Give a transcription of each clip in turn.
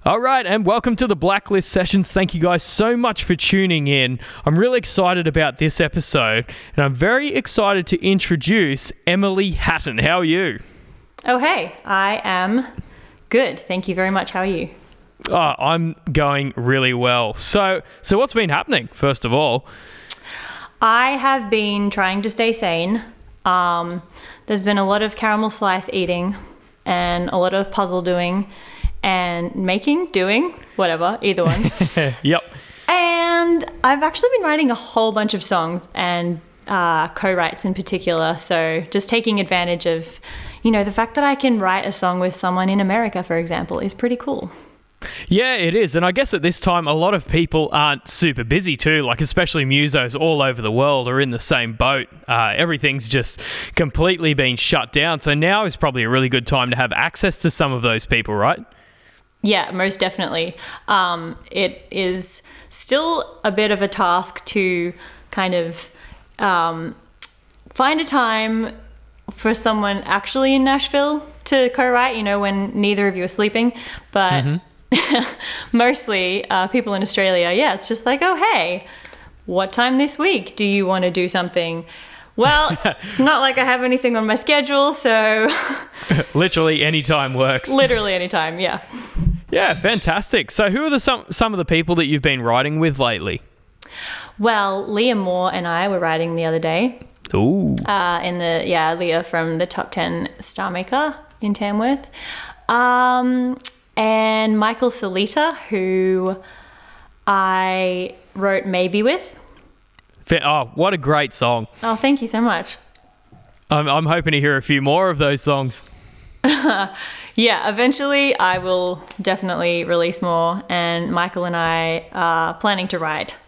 All right, and welcome to the Blacklist sessions. Thank you guys so much for tuning in. I'm really excited about this episode, and I'm very excited to introduce Emily Hatton. How are you? Oh, hey, I am good. Thank you very much. How are you? I'm going really well. So what's been happening, first of all? I have been trying to stay sane. There's been a lot of caramel slice eating and a lot of puzzle doing and doing, whatever, either one. Yep. And I've actually been writing a whole bunch of songs and co-writes in particular. So just taking advantage of, the fact that I can write a song with someone in America, for example, is pretty cool. Yeah, it is. And I guess at this time, a lot of people aren't super busy too, like especially musos all over the world are in the same boat. Everything's just completely been shut down. So now is probably a really good time to have access to some of those people, right? Yeah, most definitely. It is still a bit of a task to kind of find a time for someone actually in Nashville to co-write, when neither of you are sleeping. But mostly people in Australia, it's just like, oh, hey, what time this week do you want to do something? Well, it's not like I have anything on my schedule, so... Literally any time works. Literally any time, yeah. Yeah, fantastic. So who are some of the people that you've been writing with lately? Well, Leah Moore and I were writing the other day. Ooh. Leah from the Top 10 Star Maker in Tamworth. And Michael Selita, who I wrote Maybe with. Oh, what a great song. Oh, thank you so much. I'm hoping to hear a few more of those songs. Yeah, eventually I will definitely release more, and Michael and I are planning to write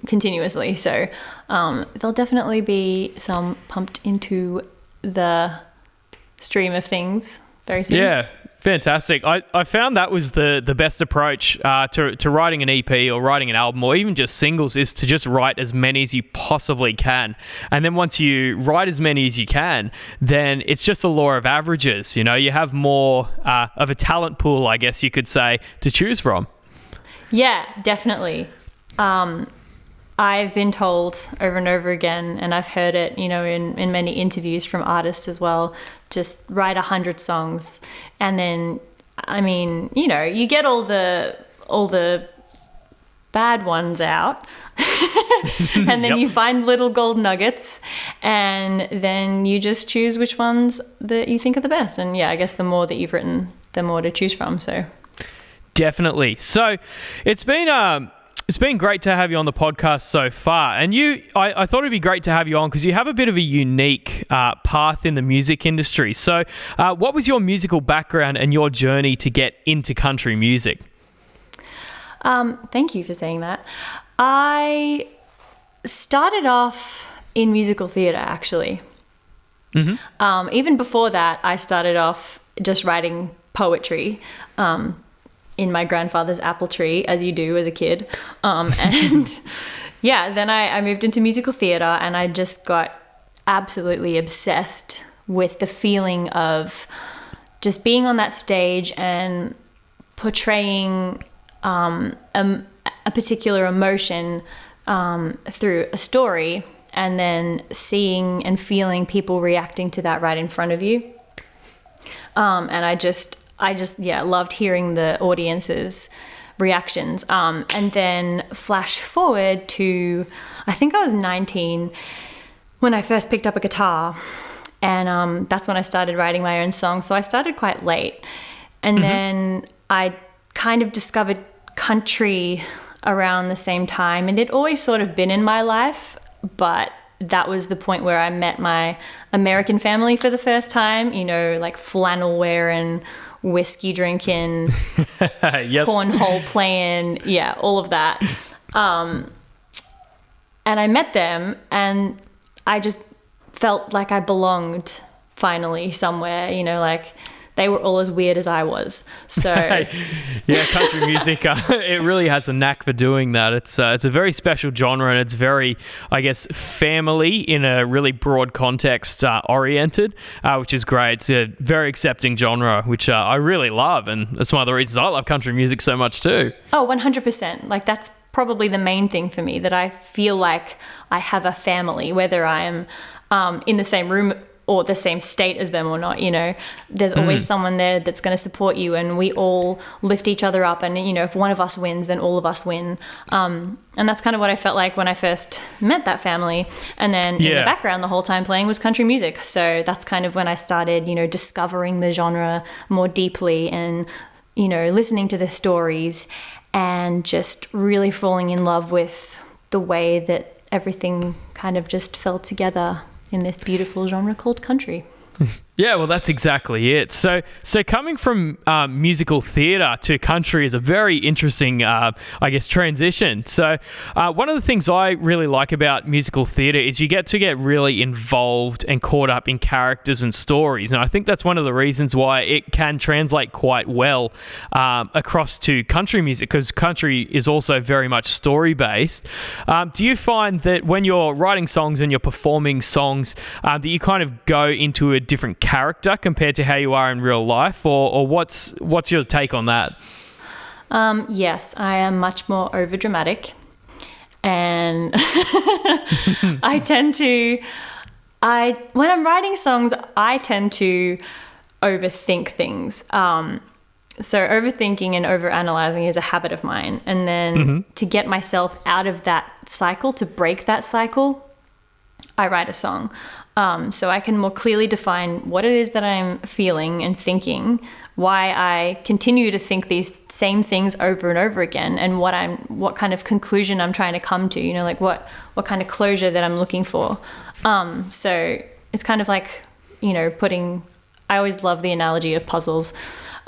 continuously, so there'll definitely be some pumped into the stream of things very soon. Yeah, fantastic. I found that was the best approach to writing an EP or writing an album or even just singles, is to just write as many as you possibly can. And then once you write as many as you can, then it's just a law of averages. You have more of a talent pool, I guess you could say, to choose from. Yeah, definitely. I've been told over and over again, and I've heard it, in many interviews from artists as well, just write 100 songs. And then, you get all the bad ones out and then you find little gold nuggets, and then you just choose which ones that you think are the best. And yeah, I guess the more that you've written, the more to choose from. So definitely. So it's been great to have you on the podcast so far. And I thought it'd be great to have you on because you have a bit of a unique path in the music industry. So what was your musical background and your journey to get into country music? Thank you for saying that. I started off in musical theatre, actually. Mm-hmm. Even before that, I started off just writing poetry in my grandfather's apple tree, as you do as a kid. And yeah, then I moved into musical theatre, and I just got absolutely obsessed with the feeling of just being on that stage and portraying a particular emotion through a story, and then seeing and feeling people reacting to that right in front of you. And I just loved hearing the audience's reactions. And then flash forward to, I think I was 19 when I first picked up a guitar, and that's when I started writing my own songs. So I started quite late, and then I kind of discovered country around the same time, and it always sort of been in my life, but that was the point where I met my American family for the first time, like flannel wearing, whiskey drinking, yes. cornhole playing, all of that. And I met them, and I just felt like I belonged finally somewhere, they were all as weird as I was. So yeah, country music, it really has a knack for doing that. It's a very special genre, and it's very, I guess, family in a really broad context oriented, which is great. It's a very accepting genre, which I really love, and that's one of the reasons I love country music so much too. Oh, 100%. Like, that's probably the main thing for me, that I feel like I have a family, whether I'm in the same room or the same state as them or not. You know, there's always someone there that's going to support you, and we all lift each other up, and, you know, if one of us wins, then all of us win. And that's kind of what I felt like when I first met that family. And then in the background the whole time playing was country music. So that's kind of when I started, you know, discovering the genre more deeply, and, you know, listening to the stories, and just really falling in love with the way that everything kind of just fell together in this beautiful genre called country. Yeah, well, that's exactly it. So coming from musical theatre to country is a very interesting, I guess, transition. So one of the things I really like about musical theatre is you get to get really involved and caught up in characters and stories. And I think that's one of the reasons why it can translate quite well across to country music, because country is also very much story-based. Do you find that when you're writing songs and you're performing songs, that you kind of go into a different character compared to how you are in real life, or what's your take on that? Yes, I am much more overdramatic, and when I'm writing songs, I tend to overthink things. So overthinking and overanalyzing is a habit of mine, and then to get myself out of that cycle, to break that cycle, I write a song. So I can more clearly define what it is that I'm feeling and thinking, why I continue to think these same things over and over again, and what kind of conclusion I'm trying to come to, you know, like what kind of closure that I'm looking for. So it's kind of like, you know, I always love the analogy of puzzles.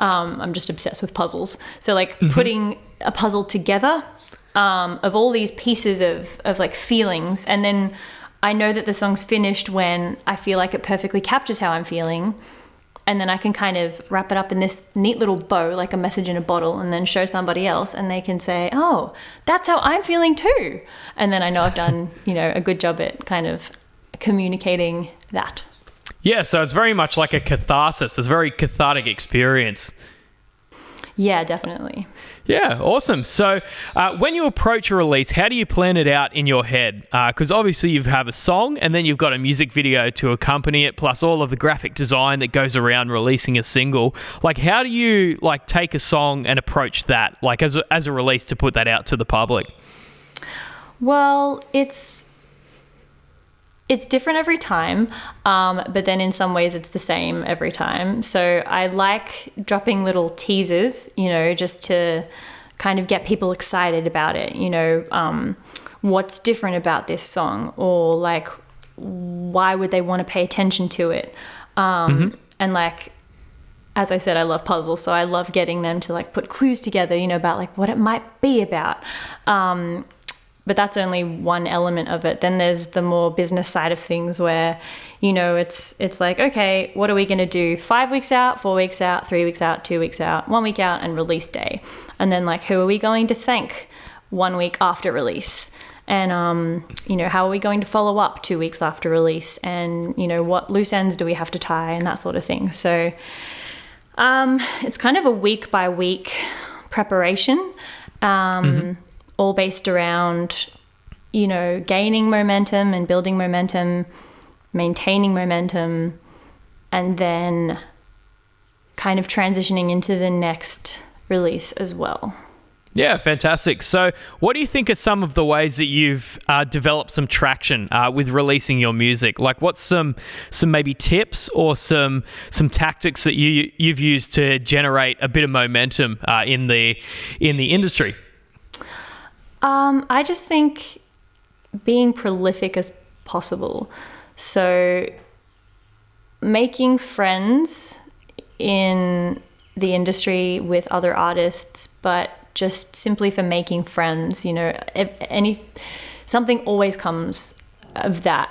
I'm just obsessed with puzzles. So like putting a puzzle together of all these pieces of like feelings, and then I know that the song's finished when I feel like it perfectly captures how I'm feeling, and then I can kind of wrap it up in this neat little bow, like a message in a bottle, and then show somebody else, and they can say, oh, that's how I'm feeling too. And then I know I've done, you know, a good job at kind of communicating that. Yeah, so it's very much like a catharsis. It's a very cathartic experience. Yeah, definitely. Yeah, awesome. So when you approach a release, how do you plan it out in your head? Because obviously you have a song, and then you've got a music video to accompany it, plus all of the graphic design that goes around releasing a single. Like, how do you like take a song and approach that, like as a release, to put that out to the public? Well, it's different every time, but then in some ways it's the same every time. So I like dropping little teasers, you know, just to kind of get people excited about it, you know, what's different about this song, or like why would they want to pay attention to it. And like, as I said, I love puzzles, so I love getting them to like put clues together, you know, about like what it might be about. But that's only one element of it. Then there's the more business side of things where, you know, it's like, okay, what are we going to do 5 weeks out, 4 weeks out, 3 weeks out, 2 weeks out, 1 week out, and release day. And then like, who are we going to thank 1 week after release? And, you know, how are we going to follow up 2 weeks after release? And, you know, what loose ends do we have to tie, and that sort of thing. So it's kind of a week by week preparation. All based around, you know, gaining momentum and building momentum, maintaining momentum, and then kind of transitioning into the next release as well. Yeah, fantastic. So what do you think are some of the ways that you've developed some traction with releasing your music? Like, what's some maybe tips or some tactics that you've used to generate a bit of momentum in the industry? I just think being prolific as possible. So making friends in the industry with other artists, but just simply for making friends, you know, something always comes of that.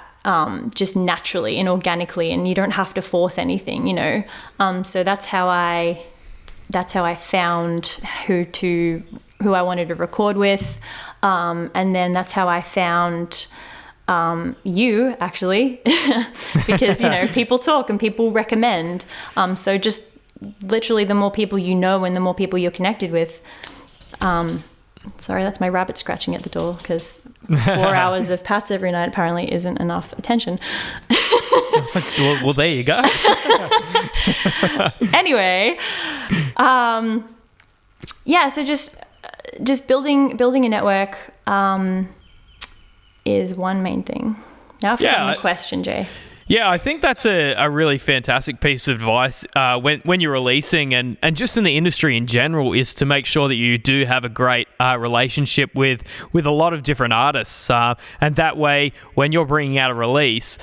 just naturally and organically, and you don't have to force anything, you know. So that's how I found who I wanted to record with, and then that's how I found you, actually, because, you know, people talk and people recommend. So just literally the more people you know and the more people you're connected with. Sorry, that's my rabbit scratching at the door, because 4 hours of pats every night apparently isn't enough attention. Well, there you go. Anyway, so just building a network is one main thing. Now I've forgotten the question, Jay. Yeah, I think that's a really fantastic piece of advice when you're releasing and just in the industry in general, is to make sure that you do have a great relationship with a lot of different artists. And that way, when you're bringing out a release,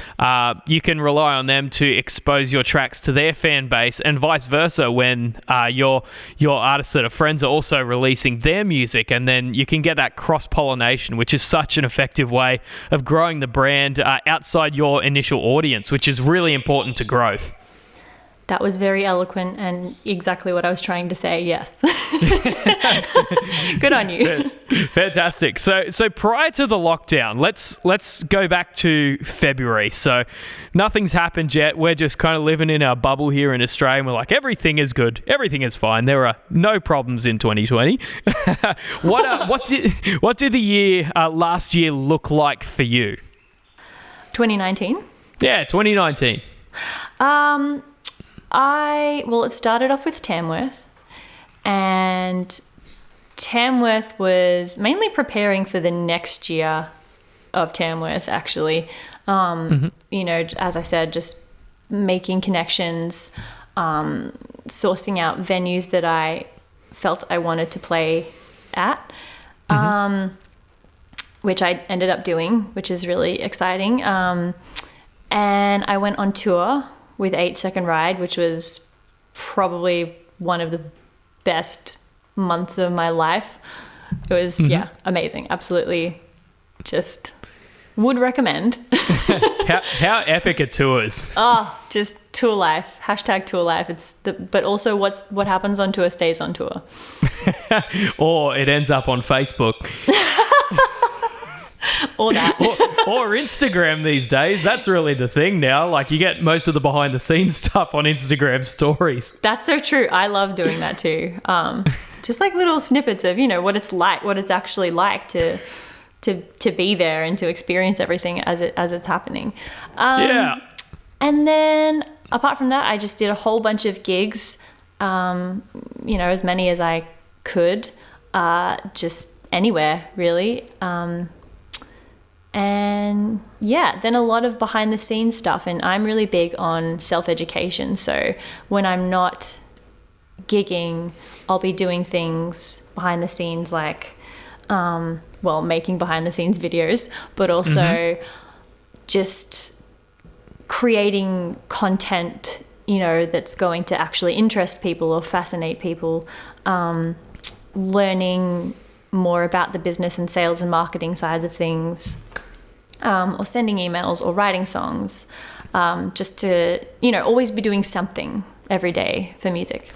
you can rely on them to expose your tracks to their fan base, and vice versa when your artists that are friends are also releasing their music. And then you can get that cross-pollination, which is such an effective way of growing the brand outside your initial audience, which is really important to growth. That was very eloquent and exactly what I was trying to say. Yes. Good on you. Fantastic. So prior to the lockdown, let's go back to February. So nothing's happened yet. We're just kind of living in our bubble here in Australia, and we're like, everything is good. Everything is fine. There are no problems in 2020. What did the year last year look like for you? 2019? Yeah, 2019. It started off with Tamworth, and Tamworth was mainly preparing for the next year of Tamworth, actually. You know, as I said, just making connections, sourcing out venues that I felt I wanted to play at, which I ended up doing, which is really exciting. And I went on tour with 8 Second Ride, which was probably one of the best months of my life. It was, amazing. Absolutely. Just would recommend. How epic are tours? Oh, just tour life. # tour life. But also what happens on tour stays on tour. Or it ends up on Facebook. Or that. or Instagram these days. That's really the thing now. Like, you get most of the behind the scenes stuff on Instagram stories. That's so true. I love doing that too. Just like little snippets of, you know, what it's actually like to be there and to experience everything as it's happening. And then apart from that, I just did a whole bunch of gigs, you know, as many as I could, just anywhere really. And then a lot of behind the scenes stuff. And I'm really big on self-education. So when I'm not gigging, I'll be doing things behind the scenes, like, making behind the scenes videos, but also just creating content, you know, that's going to actually interest people or fascinate people, learning more about the business and sales and marketing sides of things, or sending emails or writing songs, just to, you know, always be doing something every day for music.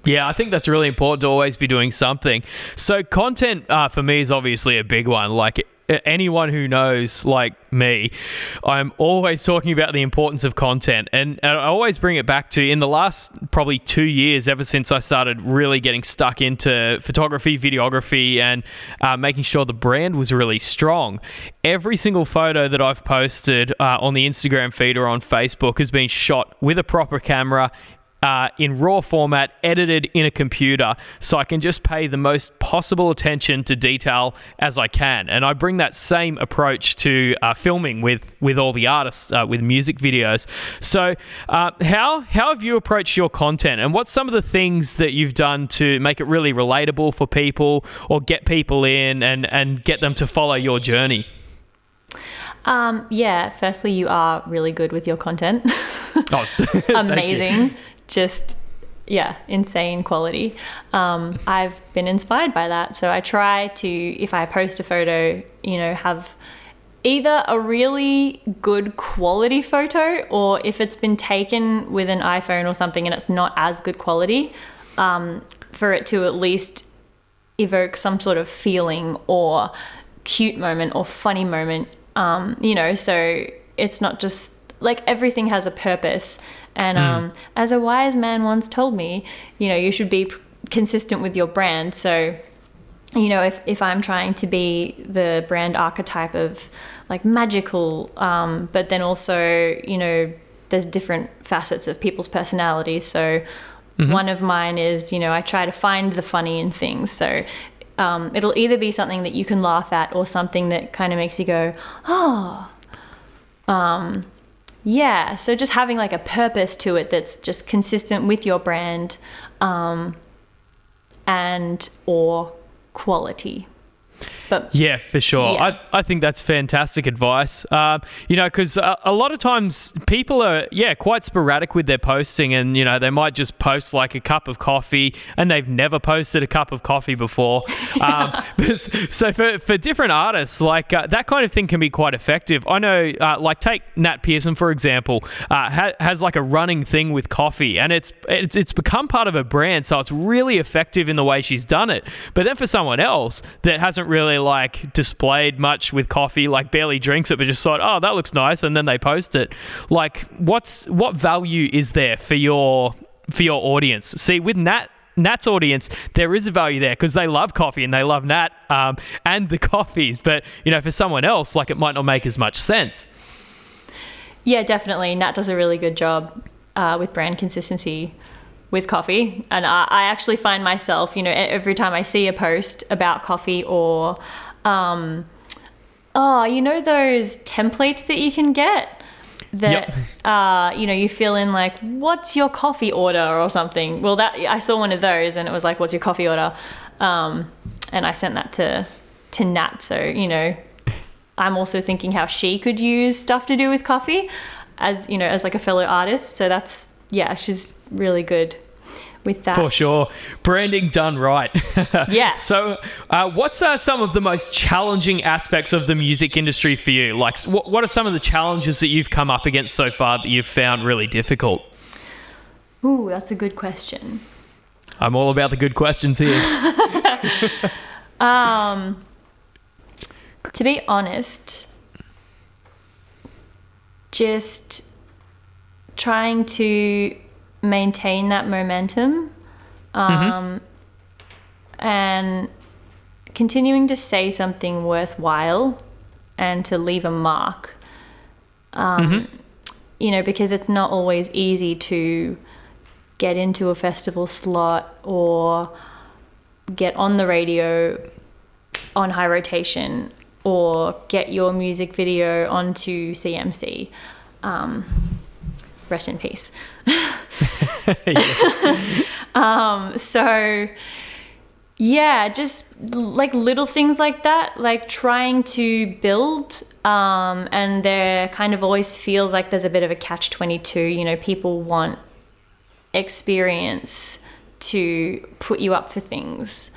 Yeah, I think that's really important, to always be doing something. So content for me is obviously a big one. Like, anyone who knows, like me, I'm always talking about the importance of content. And I always bring it back to, in the last probably 2 years, ever since I started really getting stuck into photography, videography, and making sure the brand was really strong. Every single photo that I've posted on the Instagram feed or on Facebook has been shot with a proper camera, in raw format, edited in a computer, so I can just pay the most possible attention to detail as I can. And I bring that same approach to filming with all the artists, with music videos. So how have you approached your content, and what's some of the things that you've done to make it really relatable for people, or get people in and get them to follow your journey? Firstly, you are really good with your content. Oh, amazing. Just, insane quality. I've been inspired by that. So I try to, if I post a photo, you know, have either a really good quality photo, or if it's been taken with an iPhone or something and it's not as good quality, for it to at least evoke some sort of feeling or cute moment or funny moment, so it's not just like everything has a purpose. And as a wise man once told me, you should be consistent with your brand. So, if I'm trying to be the brand archetype of like magical, but then also, there's different facets of people's personalities. So one of mine is, I try to find the funny in things. So it'll either be something that you can laugh at or something that kind of makes you go, oh, yeah. So just having like a purpose to it that's just consistent with your brand, and or quality. But yeah, for sure. Yeah. I think that's fantastic advice. Because a lot of times people are, quite sporadic with their posting, and, they might just post like a cup of coffee and they've never posted a cup of coffee before. So for different artists, like that kind of thing can be quite effective. I know, like take Nat Pearson, for example, has like a running thing with coffee, and it's become part of her brand. So it's really effective in the way she's done it. But then for someone else that hasn't really like displayed much with coffee, like barely drinks it, but just thought, oh, that looks nice, and then they post it. Like, what value is there for your audience? See, with Nat's audience, there is a value there because they love coffee and they love Nat and the coffees. But for someone else, like, it might not make as much sense. Yeah, definitely. Nat does a really good job with brand consistency with coffee. And I actually find myself, every time I see a post about coffee or, those templates that you can get that, you fill in like, what's your coffee order or something. Well, I saw one of those and it was like, what's your coffee order? And I sent that to Nat. So, I'm also thinking how she could use stuff to do with coffee as like a fellow artist. So she's really good with that. For sure. Branding done right. Yeah. So what's some of the most challenging aspects of the music industry for you? Like, what are some of the challenges that you've come up against so far that you've found really difficult? Ooh, that's a good question. I'm all about the good questions here. To be honest, just trying to maintain that momentum, and continuing to say something worthwhile and to leave a mark, because it's not always easy to get into a festival slot or get on the radio on high rotation or get your music video onto CMC. Rest in peace. Just like little things like that, like trying to build, and there kind of always feels like there's a bit of a catch-22. People want experience to put you up for things.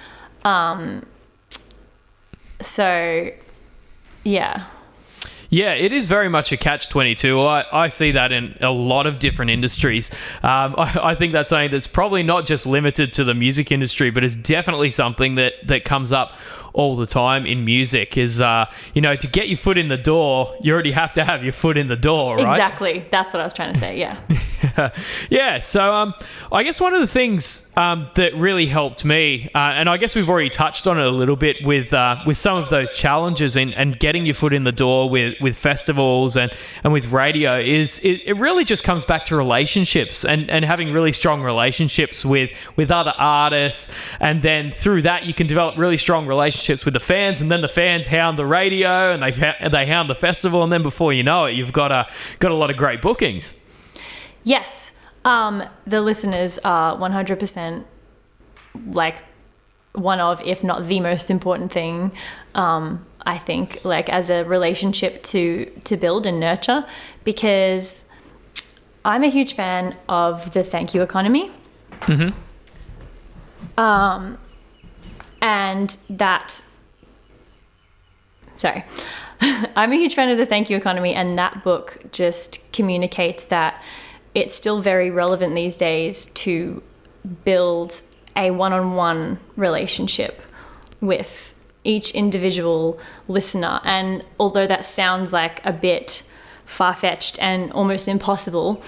Yeah, it is very much a catch-22. I see that in a lot of different industries. I think that's something that's probably not just limited to the music industry, but is definitely something that comes up all the time in music is, to get your foot in the door, you already have to have your foot in the door, right? Exactly. That's what I was trying to say, yeah. Yeah, so I guess one of the things that really helped me, and I guess we've already touched on it a little bit with some of those challenges and getting your foot in the door with festivals and with radio, is it really just comes back to relationships and having really strong relationships with other artists, and then through that you can develop really strong relationships with the fans, and then the fans hound the radio and they hound the festival, and then before you know it, you've got a lot of great bookings. Yes. The listeners are 100% like one of, if not the most important thing, I think, like as a relationship to build and nurture, because I'm a huge fan of the thank you economy. And that, sorry. I'm a huge fan of the Thank You Economy, and that book just communicates that it's still very relevant these days to build a one-on-one relationship with each individual listener. And although that sounds like a bit far-fetched and almost impossible,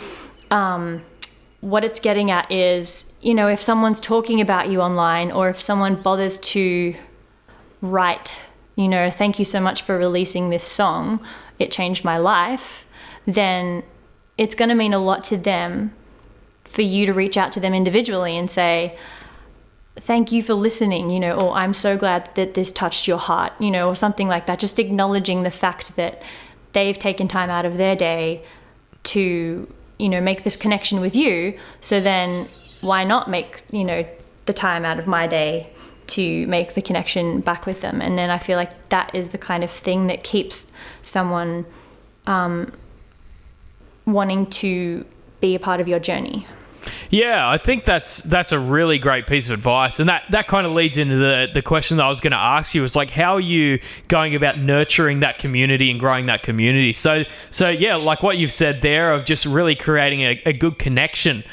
what it's getting at is, you know, if someone's talking about you online, or if someone bothers to write, you know, thank you so much for releasing this song, it changed my life, then it's going to mean a lot to them for you to reach out to them individually and say, thank you for listening, you know, or I'm so glad that this touched your heart, you know, or something like that. Just acknowledging the fact that they've taken time out of their day to, you know, make this connection with you. So then why not make, you know, the time out of my day to make the connection back with them? And then I feel like that is the kind of thing that keeps someone wanting to be a part of your journey. Yeah, I think that's a really great piece of advice, and that kind of leads into the question that I was going to ask you, is like, how are you going about nurturing that community and growing that community? So yeah, like what you've said there, of just really creating a good connection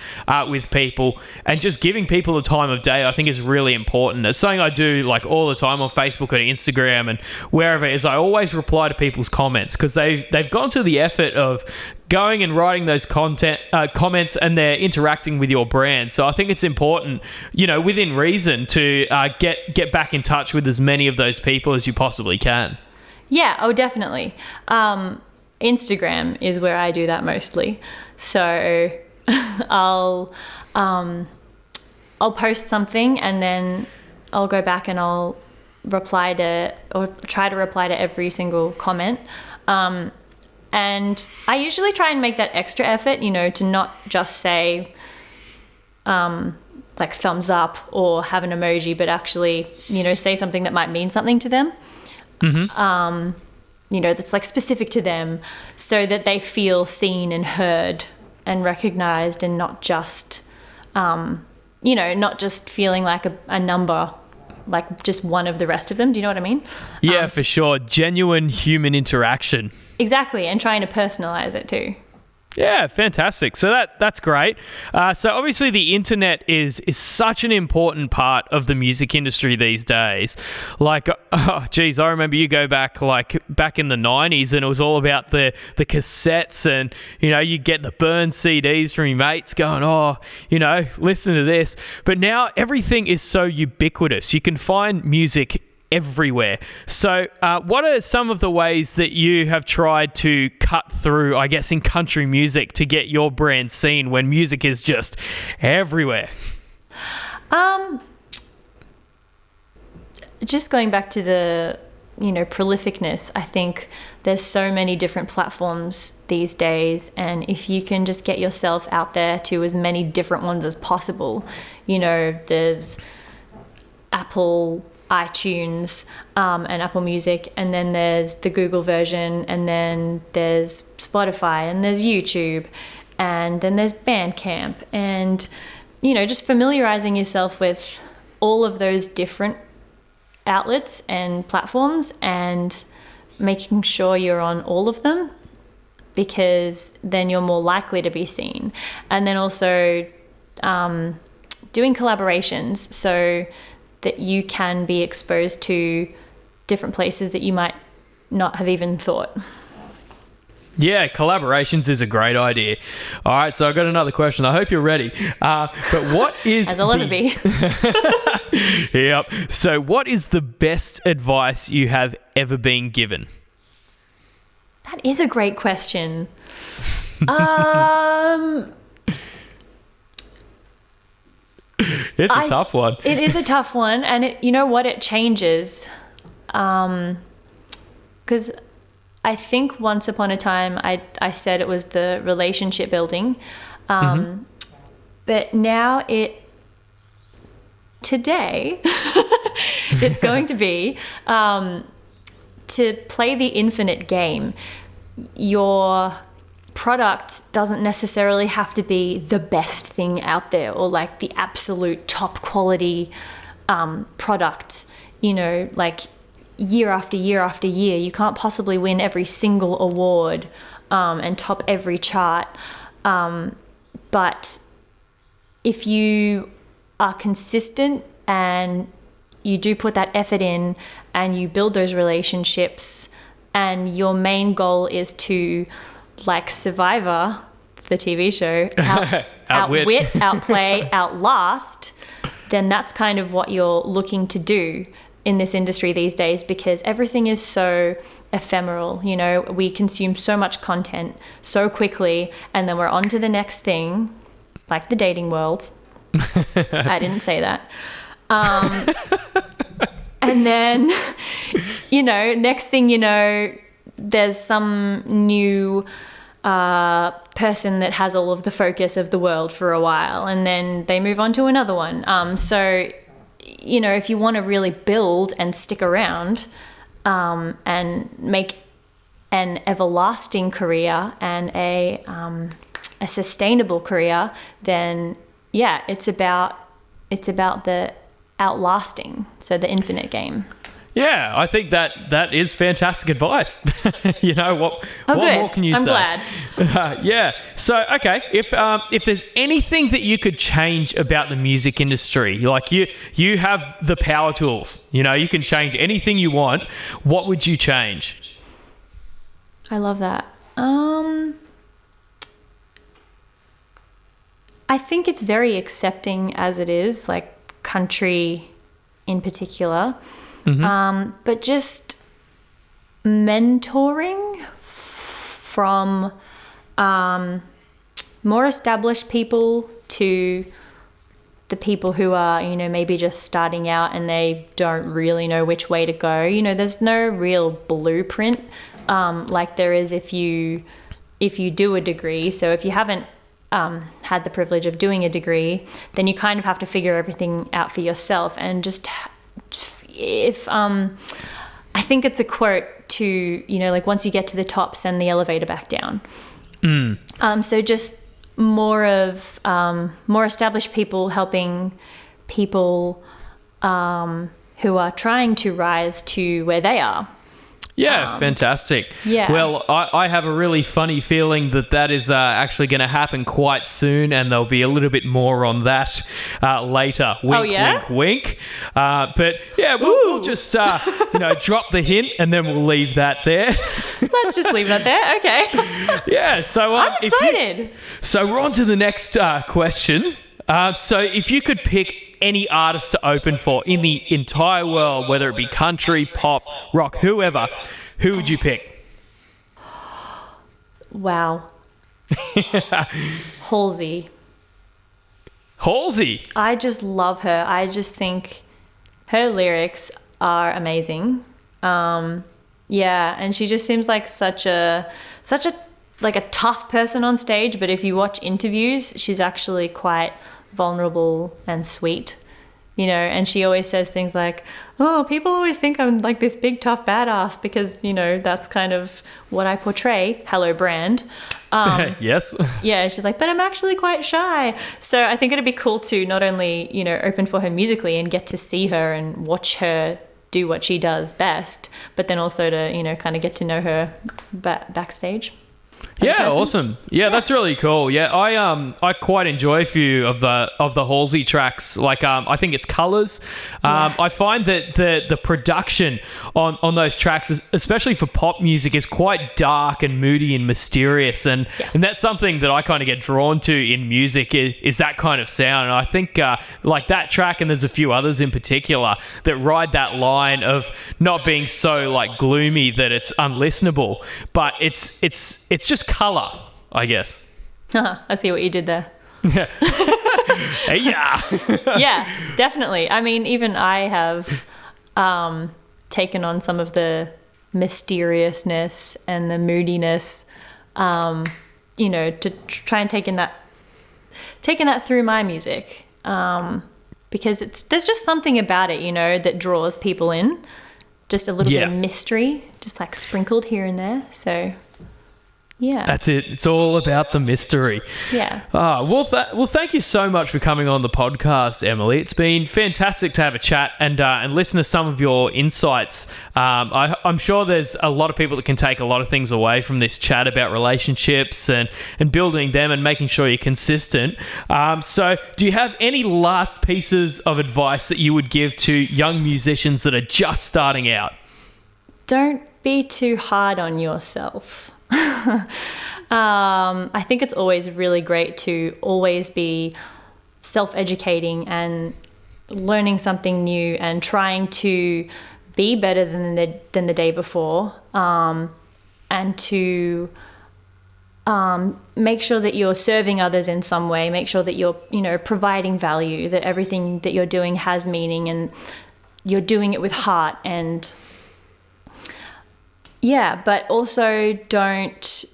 with people and just giving people the time of day, I think is really important. It's something I do like all the time on Facebook and Instagram and wherever, is I always reply to people's comments, because they've gone to the effort of going and writing those comments, and they're interacting with your brand. So I think it's important, you know, within reason, to get back in touch with as many of those people as you possibly can. Yeah, oh, definitely. Instagram is where I do that mostly. So I'll post something, and then I'll go back and I'll try to reply to every single comment. And I usually try and make that extra effort, you know, to not just say like thumbs up or have an emoji, but actually, you know, say something that might mean something to them. Mm-hmm. You know, that's like specific to them, so that they feel seen and heard and recognized, and not just, you know, not just feeling like a number, like just one of the rest of them. Do you know what I mean? Yeah, for sure. Genuine human interaction. Exactly, and trying to personalize it too. Yeah, fantastic. So that's great. So obviously the internet is such an important part of the music industry these days. Like, oh, geez, I remember you go back in the 90s, and it was all about the cassettes, and, you know, you get the burned CDs from your mates going, oh, you know, listen to this. But now everything is so ubiquitous. You can find music everywhere. So what are some of the ways that you have tried to cut through, I guess, in country music to get your brand seen when music is just everywhere? Just going back to the, you know, prolificness, I think there's so many different platforms these days, and if you can just get yourself out there to as many different ones as possible, you know, there's Apple iTunes and Apple Music, and then there's the Google version, and then there's Spotify, and there's YouTube, and then there's Bandcamp, and, you know, just familiarizing yourself with all of those different outlets and platforms, and making sure you're on all of them, because then you're more likely to be seen. And then also doing collaborations, so that you can be exposed to different places that you might not have even thought. Yeah, collaborations is a great idea. All right, so I've got another question. I hope you're ready. But what is... As I love to be. Yep. So what is the best advice you have ever been given? That is a great question. It's a tough one. It is a tough one, and it, you know what, it changes. Because I think once upon a time I said it was the relationship building, but now today it's going to be to play the infinite game. Your product doesn't necessarily have to be the best thing out there, or like the absolute top quality product. You know, like year after year after year. You can't possibly win every single award and top every chart. But if you are consistent and you do put that effort in and you build those relationships and your main goal is to, like Survivor, the TV show, outwit, outplay, outlast, then that's kind of what you're looking to do in this industry these days, because everything is so ephemeral. You know, we consume so much content so quickly and then we're on to the next thing, like the dating world. I didn't say that. And then, you know, next thing you know, there's some new person that has all of the focus of the world for a while, and then they move on to another one. So, you know, if you want to really build and stick around and make an everlasting career and a sustainable career, then yeah, it's about the outlasting, so the infinite game. Yeah, I think that is fantastic advice. You know, what more can you say? I'm glad. Yeah. So, okay, if there's anything that you could change about the music industry, like you have the power tools, you know, you can change anything you want, what would you change? I love that. I think it's very accepting as it is, like country in particular. Mm-hmm. But just mentoring from more established people to the people who are, you know, maybe just starting out and they don't really know which way to go. You know, there's no real blueprint like there is if you do a degree. So if you haven't had the privilege of doing a degree, then you kind of have to figure everything out for yourself. And just if I think it's a quote to, you know, like once you get to the top, send the elevator back down. So just more established people helping people who are trying to rise to where they are. Yeah, fantastic. Yeah. Well, I have a really funny feeling that is actually going to happen quite soon, and there'll be a little bit more on that later. Wink, oh, yeah? wink, wink. But yeah, we'll just drop the hint, and then we'll leave that there. Let's just leave that there. Okay. Yeah. So I'm excited. So we're on to the next question. So if you could pick any artist to open for in the entire world, whether it be country, pop, rock, whoever, who would you pick? Wow. Halsey. Halsey? I just love her. I just think her lyrics are amazing. Yeah, and she just seems like such a like a tough person on stage, but if you watch interviews, she's actually quite vulnerable and sweet, you know, and she always says things like, oh, people always think I'm like this big tough badass because, you know, that's kind of what I portray. Hello, brand. Yes. Yeah, she's like, but I'm actually quite shy. So I think it'd be cool to not only, you know, open for her musically and get to see her and watch her do what she does best, but then also to, you know, kind of get to know her backstage. Yeah, awesome. Yeah, that's really cool. Yeah, I quite enjoy a few of the Halsey tracks. Like I think it's Colours. I find that the production on those tracks, especially for pop music, is quite dark and moody and mysterious, and that's something that I kind of get drawn to in music is that kind of sound. And I think like that track, and there's a few others in particular that ride that line of not being so like gloomy that it's unlistenable, but it's just colour, I guess. I see what you did there. Yeah. Yeah, definitely. I mean, even I have taken on some of the mysteriousness and the moodiness, you know, to try and taking that through my music, because there's just something about it, you know, that draws people in. Just a little bit of mystery, just like sprinkled here and there. So Yeah. That's it. It's all about the mystery. Yeah. Well, thank you so much for coming on the podcast, Emily. It's been fantastic to have a chat and listen to some of your insights. I'm sure there's a lot of people that can take a lot of things away from this chat about relationships and building them and making sure you're consistent. So do you have any last pieces of advice that you would give to young musicians that are just starting out? Don't be too hard on yourself. I think it's always really great to always be self-educating and learning something new and trying to be better than the day before, and to make sure that you're serving others in some way, make sure that you're providing value, that everything that you're doing has meaning and you're doing it with heart. And yeah, but also don't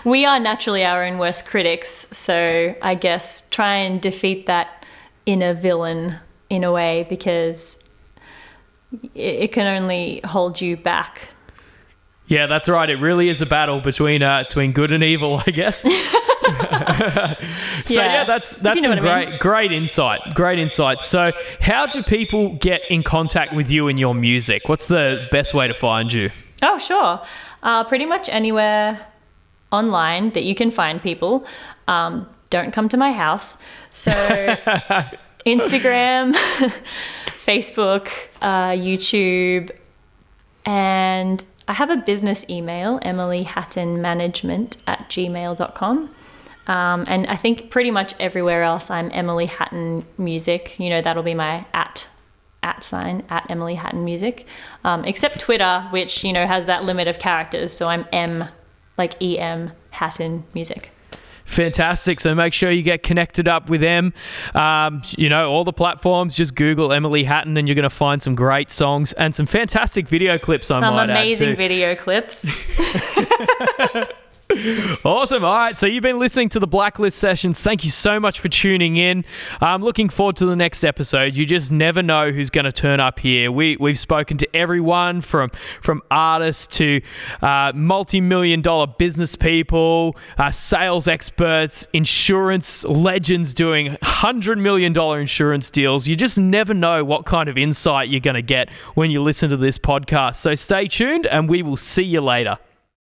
we are naturally our own worst critics, so I guess try and defeat that inner villain in a way, because it can only hold you back. Yeah, that's right. It really is a battle between good and evil, I guess. So yeah, that's some great insight. Great insight. So how do people get in contact with you and your music? What's the best way to find you? Oh, sure. Pretty much anywhere online that you can find people. Don't come to my house. So Instagram, Facebook, YouTube, and I have a business email, emilyhattonmanagement@gmail.com. And I think pretty much everywhere else I'm Emily Hatton Music. That'll be my at sign, @Emily Hatton Music. Except Twitter, which, has that limit of characters. So I'm EM Hatton Music. Fantastic. So make sure you get connected up with them. All the platforms, just Google Emily Hatton and you're going to find some great songs and some fantastic video clips. Some amazing video clips. Awesome. All right. So you've been listening to the Blacklist sessions. Thank you so much for tuning in. I'm looking forward to the next episode. You just never know who's going to turn up here. We've spoken to everyone from artists to multi-million-dollar business people, sales experts, insurance legends doing $100 million insurance deals. You just never know what kind of insight you're going to get when you listen to this podcast. So stay tuned and we will see you later.